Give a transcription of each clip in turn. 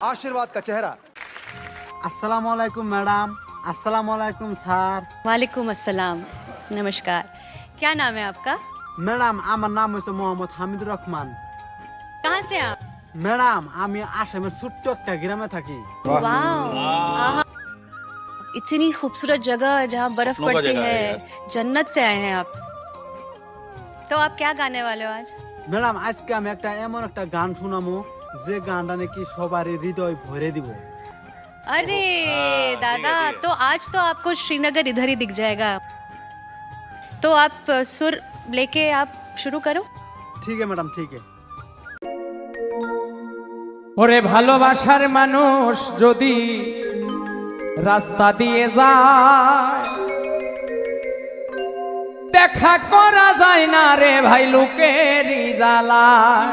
आशीर्वाद का चेहरा। अस्सलामु अलैकुम मैडम, अस्सलामु अलैकुम सर। वालेकुम अस्सलाम, नमस्कार। क्या नाम है आपका? मैडम আমার নাম হচ্ছে মোহাম্মদ হামিদুর রহমান। कहाँ से आप? ম্যাডাম আমি আসামের ছোট্ট একটা গ্রামে থাকি। वाह, आहा। इतनी खूबसूरत जगह जहाँ बर्फ सपनों का पड़ती जगह है है, यार। जन्नत से आए हैं आप। तो आप क्या गाने वाले हो आज? ম্যাডাম আজকে আমি এমন একটা গান শোনাবো যে গানটা নাকি সবারই হৃদয় ভরে দিব। अरे दादा, तो आज तो आपको श्रीनगर इधर ही दिख जाएगा। तो आप सुर लेके आप शुरू करो। ঠিক আছে ম্যাডাম, ঠিক আছে। ওরে ভালোবাসার মানুষ যদি রাস্তা দিয়ে যায় দেখা করা যায় না রে ভাই লোকেরই জ্বালায়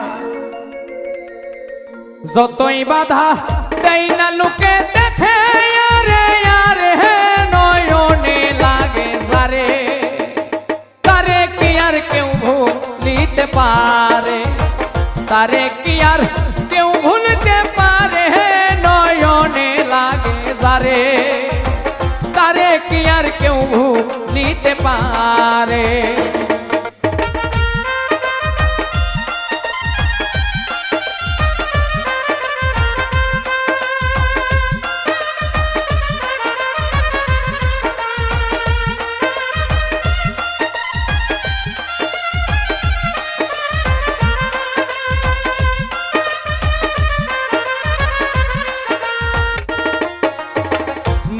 যতই বাধা দেয় না লোকে দেখে আরে আরে নয়নে লাগে যারে তারে কি আর কেউ ভুলিতে পারে তারে কি আর কেউ ভুলতে পারে নয়নে লাগে যারে তারে কি আর কেউ ভুলিতে পারে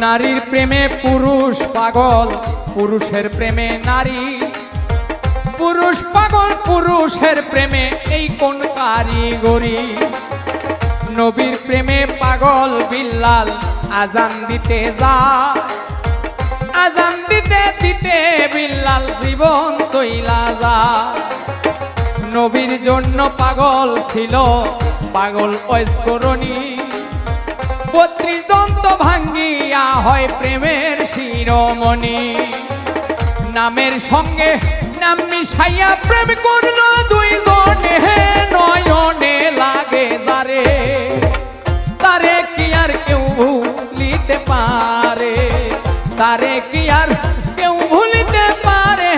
নারীর প্রেমে পুরুষ পাগল পুরুষের প্রেমে নারী পুরুষ পাগল পুরুষের প্রেমে এই কোন কারিগরি নবীর প্রেমে পাগল বিল্লাল আজান দিতে যায় আজান দিতে দিতে বিল্লাল জীবন চইলা যায় নবীর জন্য পাগল ছিল পাগল ঐশ্বরণী ৩২ দন্ত ভাঙ্গিয়া হয় প্রেমের শিরোমণি নামের সঙ্গে নাম মিশাইয়া প্রেম করলো দুইজনে নয়নে লাগে যারে তারে কি আর কেউ ভুলিতে পারে তারে কি আর কেউ ভুলিতে পারে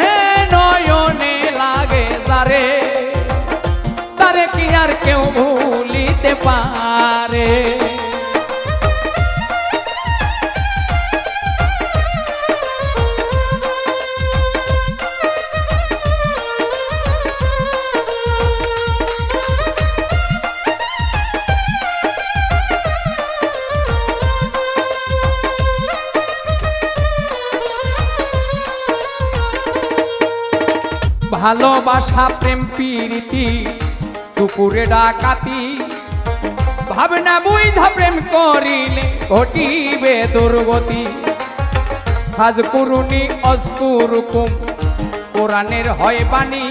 নয়নে লাগে যারে তারে কি আর কেউ ভুলিতে পারে ভালোবাসা প্রেম প্রীতি দুপুরে ডাকাতি ভাবনা বুঝা প্রেম করিলে ঘটিবে দুর্গতি হাজ কুরুনি অজকুরুকুম কোরআনের হয় বাণী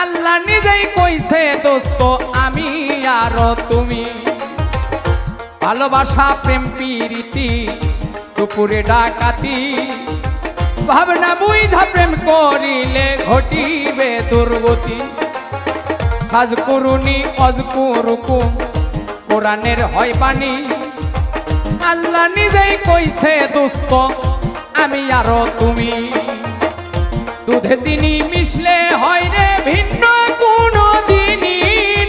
আল্লাহ নিজেই কইছে দোস্ত আমি আর তুমি ভালোবাসা প্রেম প্রীতি দুপুরে ডাকাতি ভাবনা বুঝা প্রেম করিলে ঘটিবে দুর্গতি হাজ কুরুনি অজকুরুকুম কোরআনের হয় বাণী আল্লাহ নিজেই কইছে দোস্ত আমি আর তুমি দুধে চিনি মিশলে হয় রে ভিন্ন কোনো দিনই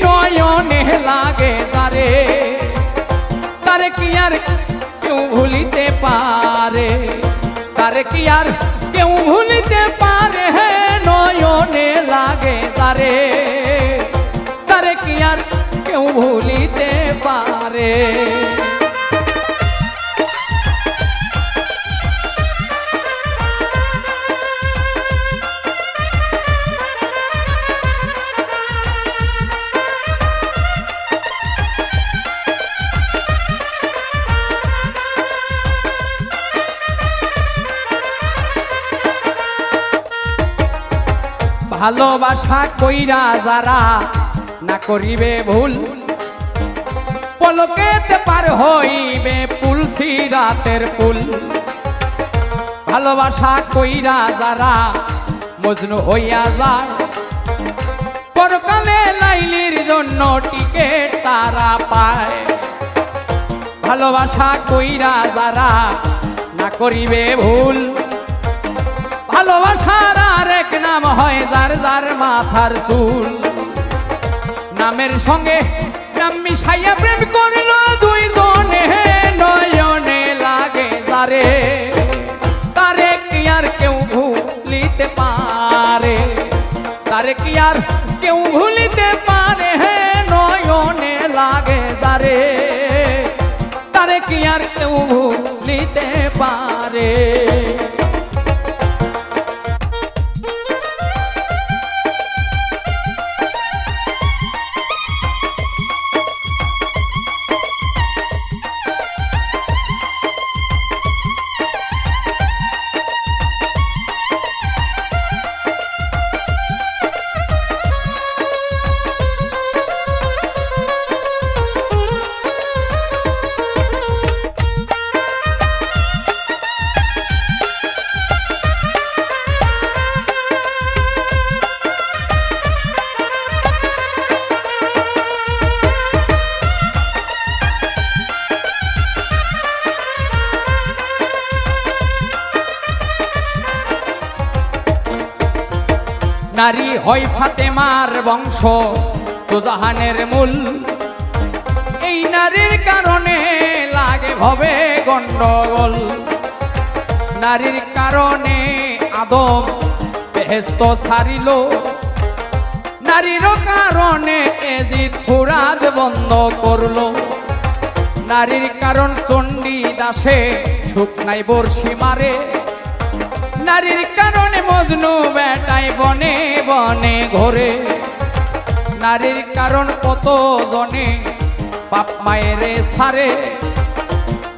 নয়নে লাগে তারে তারে কি আর কেউ ভুলিতে পারে তারে কি আর কেউ ভুলিতে পারে নয়নে লাগে তারে তারে কি আর কেউ ভুলিতে পারে ভালোবাসা কইরা যারা না করিবে ভুল পলকেতে পার হইবে পুল সিরাতের পুল ভালোবাসা কইরা যারা মজনু হইয়া যায় পরকালে লাইলির জন্য টিকেট তারা পায় ভালোবাসা কইরা যারা না করিবে ভুল, ভালোবাসার আরেক নাম হয় যার যার মাথার চুল। নামের সঙ্গে নাম মিশাইয়া প্রেম করলো দুইজনে, নয়নে লাগে যারে, তারে কি আর কেউ ভুলিতে পারে, তারে কি আর কেউ ভুলিতে পারে, নয়নে লাগে যারে, তারে কি আর কেউ ভুলিতে পারে। নারী হয় ফাতেমার বংশ তো জাহানের মূল, এই নারীর কারণে লাগে ভবে গন্ডগোল, নারীর কারণে আদম বেহেশত ছাড়িল, নারীর কারণে এজিদ ফুরাদ বন্ধ করলো, নারীর কারণ চণ্ডী দাসে শুকনাই বর্ষি মারে, নারীর কারণে মজনু বেটাই বনে বনে ঘোরে, নারীর কারণ কত জনে বাপ মায়েরে ছাড়ে,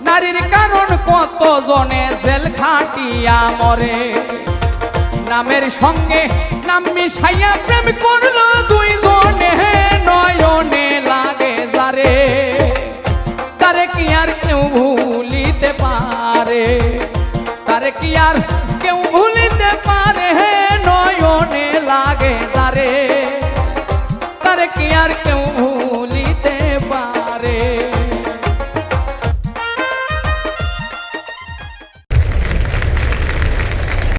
নারীর কারণ কত জনে জেল খাটিয়া মরে। নামের সঙ্গে নাম মিশাইয়া প্রেম করলো দুইজনে, নয়নে লাগে যারে, তারে কি আর কেউ ভুলিতে পারে, তারে কি আর কেউ ভুলিতে পারে, নয়নে লাগে যারে, তারে কি আর কেউ